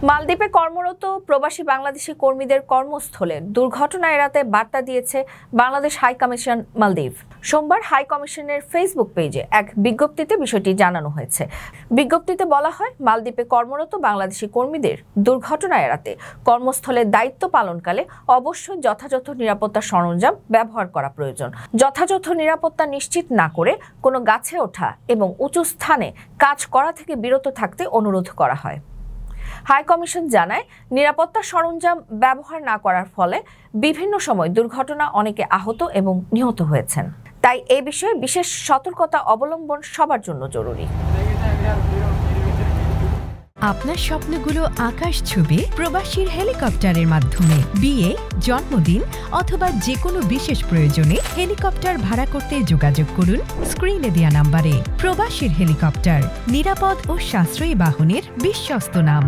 মালদ্বীপে কর্মরত প্রবাসী বাংলাদেশি কর্মীদের কর্মস্থলে দুর্ঘটনা এড়াতে বার্তা দিয়েছে বাংলাদেশ হাই কমিশন মালদ্বীপ। সোমবার হাই কমিশনের ফেসবুক পেজে এক বিজ্ঞপ্তিতে বিষয়টি জানানো হয়েছে। বিজ্ঞপ্তিতে বলা হয়, মালদ্বীপে কর্মরত বাংলাদেশি কর্মীদের দুর্ঘটনা এড়াতে কর্মস্থলে দায়িত্ব পালনকালে অবশ্যই যথাযথ নিরাপত্তা সরঞ্জাম ব্যবহার করা প্রয়োজন। যথাযথ নিরাপত্তা নিশ্চিত না করে কোনো গাছে ওঠা এবং উঁচু স্থানে কাজ করা থেকে বিরত থাকতে অনুরোধ করা হয়। হাই কমিশন জানায়, নিরাপত্তা সরঞ্জাম ব্যবহার না করার ফলে বিভিন্ন সময় দুর্ঘটনা অনেকে আহত এবং নিহত হয়েছেন। তাই এই বিষয়ে বিশেষ সতর্কতা অবলম্বন সবার জন্য জরুরি। আপনার স্বপ্নগুলো আকাশ ছুবে প্রবাসীর হেলিকপ্টারের মাধ্যমে। বিয়ে, জন্মদিন অথবা যে কোনো বিশেষ প্রয়োজনে হেলিকপ্টার ভাড়া করতে যোগাযোগ করুন স্ক্রিনে দেয়া নাম্বারে। প্রবাসীর হেলিকপ্টার, নিরাপদ ও সাশ্রয়ী বাহনের বিশ্বস্ত নাম।